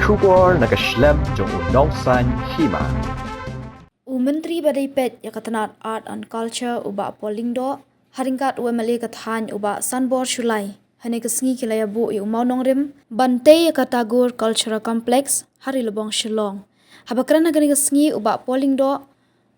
Tagore nakaslem jong unongsan Hima. Menteri Badai Pet Yakatanat Art and Culture uba Polindo haringkat UMLA kathan uba Sanbor Shulai hane kesngi kilaya bu yu Mawnongrim bante Tagore Cultural Complex Rilbong Shillong habakran nagani kesngi uba Polindo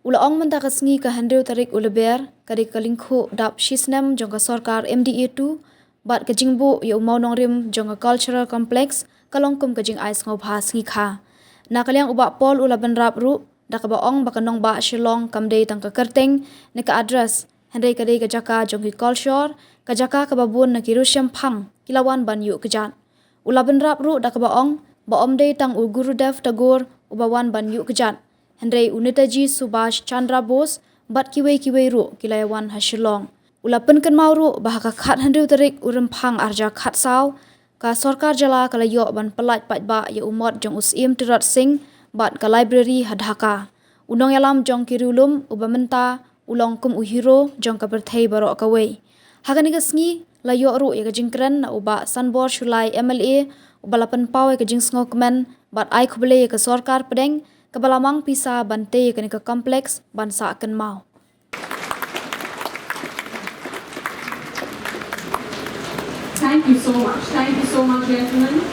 ulaong menta kesngi ka handeu tarik uleber kadi kalingkhu dap shisnem jongka sarkar MDA2 bat kajingbu yu Mawnongrim jongka Cultural Complex kalongkum kajing ais ngau bhas ngi kha nakaliang uba Pol ulaban rap ru dakabaong bakanong ba Shillong kamdei tangka kerteng neka address hendai kadei kajaka jongki culture kajaka kababun na kirusyam phang kilawan banyu kejat ulaban rap ru dakabaong ba omdei tang u Gurudev Tagore ubawan banyu kejat hendai Unitaji Subhash Chandra Bose bat kiwei ru kilayawan ha Shillong ulapan kan mau ru bahaka khat hendeu tarik urem phang arja khat saw ka sarkar jala kalayo ban pelat pat ba ya umot jong usim tirat sing bat ka library hadhaka unong yalam jong kirulum ubamenta ulong kum uhiro jong ka berthei baro kawei hagani gasngi layo ru ya jingkran na uba Sanbor Shulai MLA ubalapan pawe ka jingsngo kmen bat ai khubele ka sarkar pedeng kabalamang pisa bante ka ni ka complex bansa kan mau. Thank you so much. Thank you so much, gentlemen.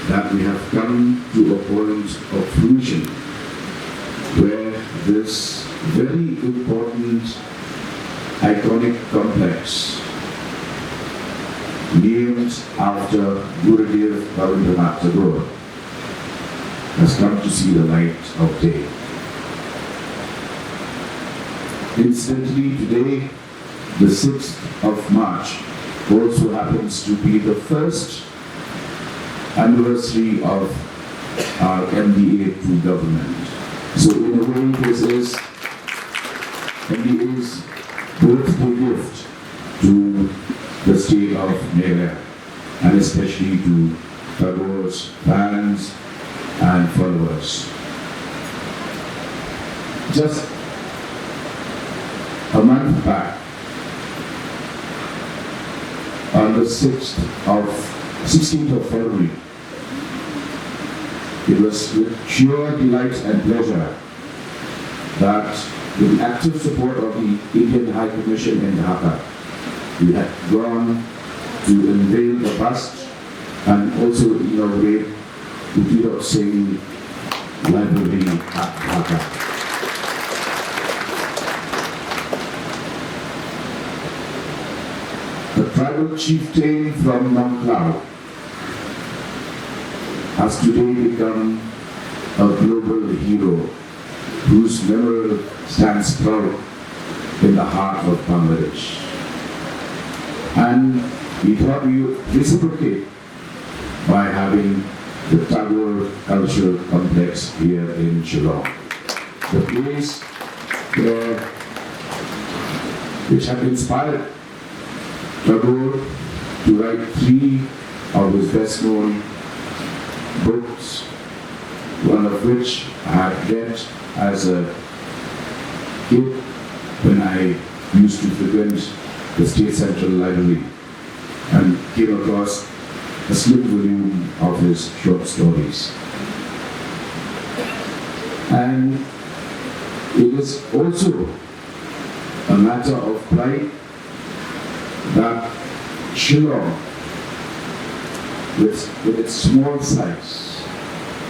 That we have come to a point of fruition where this very important iconic complex named after Gurudev Tagore has come to see the light of day. Incidentally, today, the 6th of March, also happens to be the first anniversary of our MDA2 government. So in a way, this is MDA's birthday gift to the state of Meghalaya, and especially to Tagore's fans and followers. Just a month back, on the 16th of February, it was with sheer delight and pleasure that, with the active support of the Indian High Commission in Dhaka, we had gone to unveil the bust and also inaugurate the Tirot Singh Library at Dhaka. The tribal chieftain from Nongklao has today become a global hero whose memorial stands proud in the heart of Bangladesh. And we thought we would reciprocate by having the Tagore Cultural Complex here in Shillong. The place which had inspired Tagore to write 3 of his best known books, one of which I had read as a kid when I used to frequent the State Central Library and came across a slim volume of his short stories. And it is also a matter of pride that Shillong, with its small size,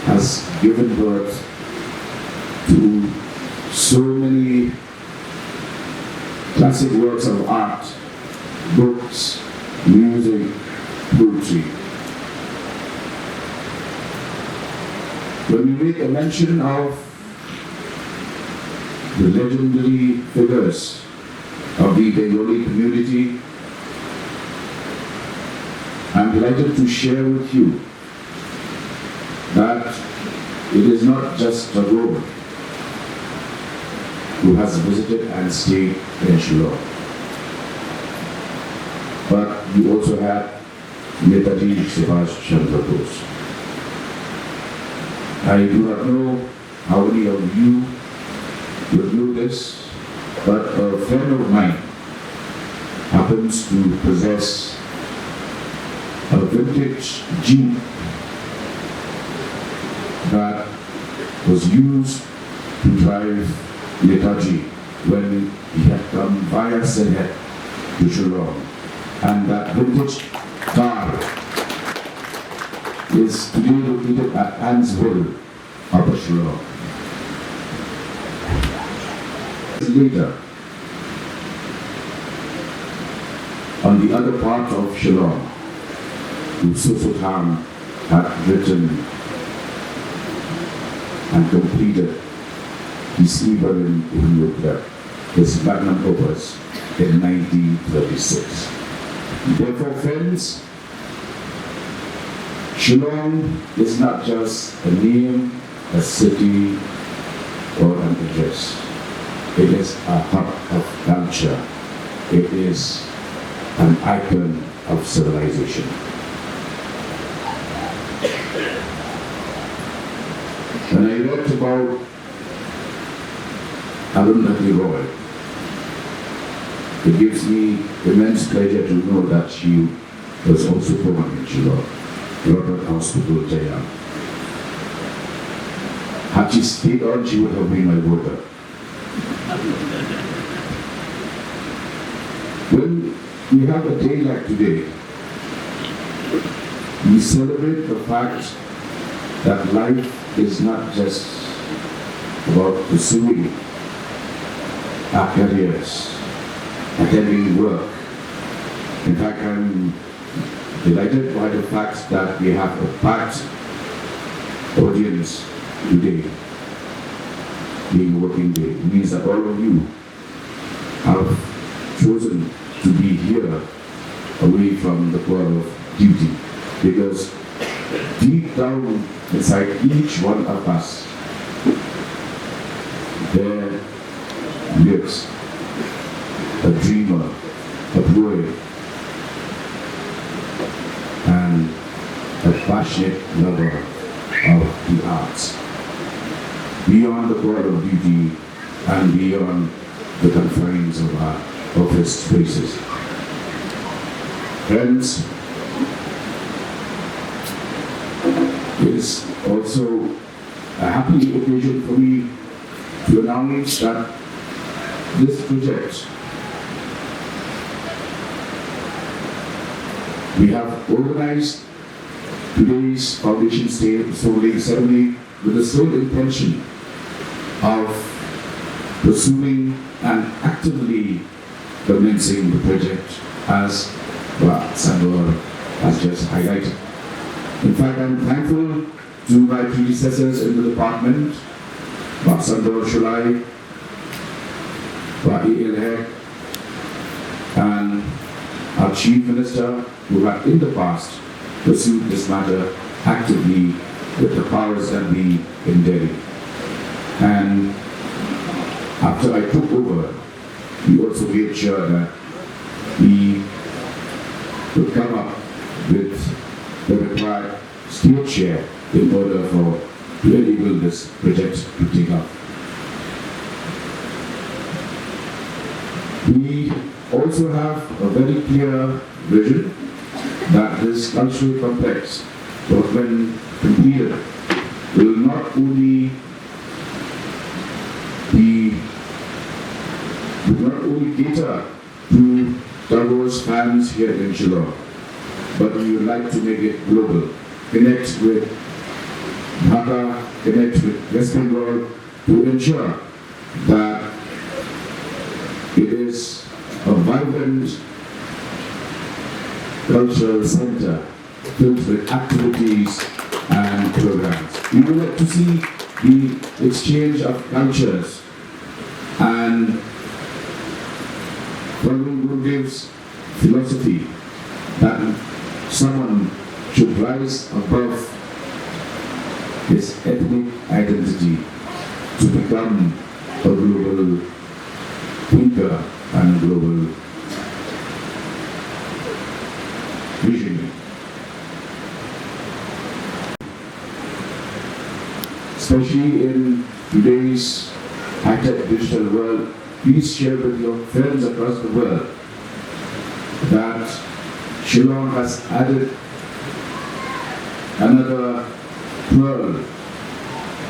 has given birth to so many classic works of art, books, music, poetry. When we make a mention of the legendary figures of the Bengali community, I'm delighted to share with you that it is not just Tagore who has visited and stayed in Shillong. but you also had Netaji Subhash Chandra Bose. I do not know how many of you will know this, but a friend of mine happens to possess a vintage Jeep that was used to drive Netaji when he had come via Sylhet to Shillong. And that vintage car is today located at Ansville, Upper Shillong. Later, on the other part of Shillong, Susotam had written and completed his Ibaran Uhlukra, his magnum opus, in 1936. Therefore, friends, Shillong is not just a name, a city, or an address. It is a hub of culture. It is an icon of civilization. When I read about Arundhati Roy, it gives me immense pleasure to know that she was also born in Shillong, Robert Hospital, Jaya. Had she stayed on, she would have been my voter. When we have a day like today, we celebrate the fact that life is not just about pursuing our careers, attending work. In fact, I'm delighted by the fact that we have a packed audience today, being a working day. It means that all of you have chosen to be here away from the call of duty, because deep down inside each one of us, there lives a dreamer, a poet, and a passionate lover of the arts, beyond the call of duty and beyond the confines of our office spaces. Friends, it is also a happy occasion for me to announce that this project, we have organized today's foundation ceremony with the sole intention of pursuing and actively commencing the project as Tagore has just highlighted. In fact, I'm thankful to my predecessors in the department, Sandor Shulai, E.L. and our Chief Minister, who had in the past pursued this matter actively with the powers that be in Delhi. And after I took over, we also made sure that we would come up with the required state share in order to enable this project to take up. We also have a very clear vision that this cultural complex, when completed, will not only cater to Tagore's fans here in Shillong, but we would like to make it global, connect with Dhaka, connect with West Bengal, to ensure that it is a vibrant cultural center filled with activities and programs. We would like to see the exchange of cultures, and following Guru's philosophy that someone should rise above his ethnic identity to become a global thinker and global visionary. Especially in today's high-tech digital world, please share with your friends across the world that Shillong has added another pearl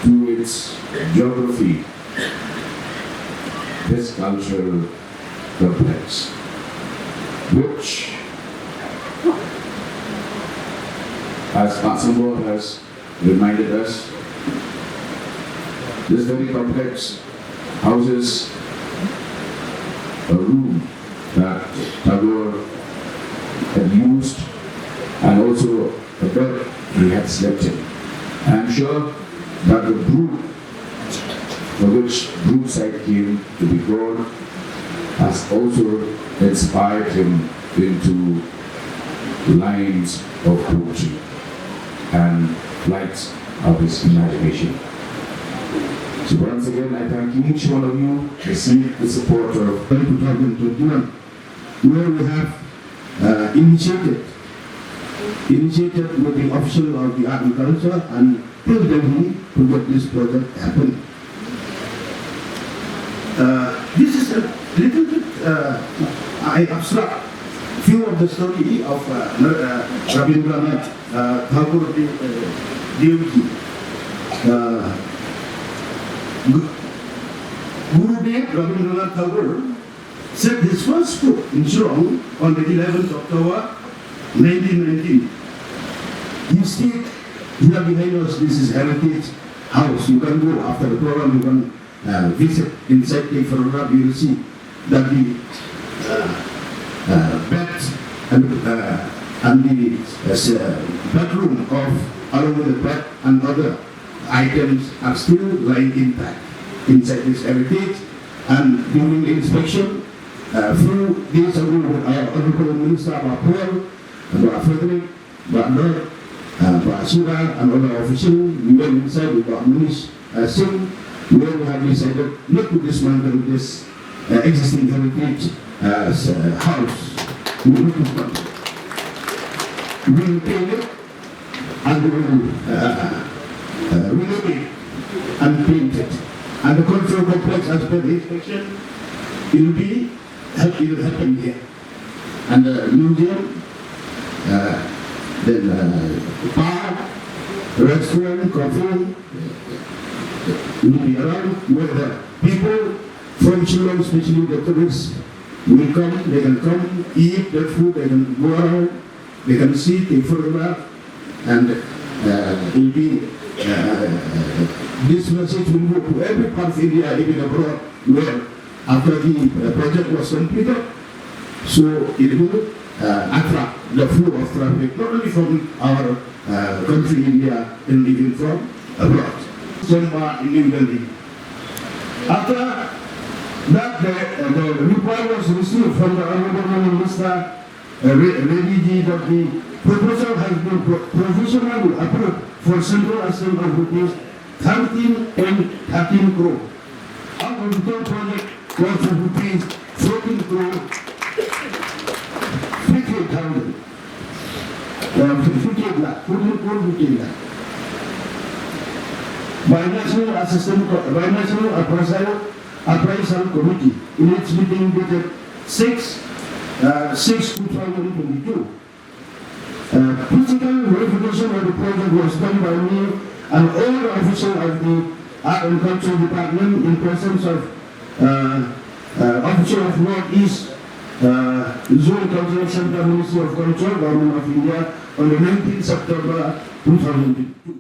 to its geography, this cultural complex, which, as Tagore has reminded us, this very complex houses a room that Tagore had used and also a bed he had slept in. I am sure that the brood for which Brookside came to be born has also inspired him into lines of poetry and flights of his imagination. So once again, I thank each one of you to receive the support of 2021, where we have initiated with the official of the art and culture and diligently to get this project happen. This is a little bit, I abstract few of the story of Rabindranath Tagore Devji. Gurudev Rabindranath Tagore set his first foot in Shillong on the 11th of October 1919. You see it here behind us, this is Heritage House. You can go after the program, you can visit inside the photograph, you will see that the bed and the bedroom of along with the bed and other items are still lying intact inside this heritage. And during the inspection, few days ago, our Honorable Minister, Paul, Frederick, Lord, Shira, and other officials, we went inside with Manish Singh, where we have decided not to dismantle this existing heritage house. We will repaint it and we will renovate and paint it. And the cultural complex, as per the inspection, it will happen here. And the museum, then bar, restaurant, coffee, will be around where the people from Shillong, especially the tourists, will come, they can come, eat their food, they can go around, they can see, take photograph, and it will be, this message will go to every part of India, even abroad, where after the project was completed, so it will attract the flow of traffic, not only from our country, India, and even from abroad. Somewhere in New Delhi. After that, the reply was received from the Honorable Minister Reddy that the proposal has been provisionally approved for Central Assembly of rupees 13 crore. Out of the total project was rupees 14 crore 58,000. 58 lakh, 14 crore 15 lakh. By National Appraisal Committee in its meeting dated 6/2022. Physical verification of the project was done by me and all the officials of the Art and Culture Department in presence of official of Northeast Zone Cultural Center, Ministry of Culture, Government of India on the 19th September 2022.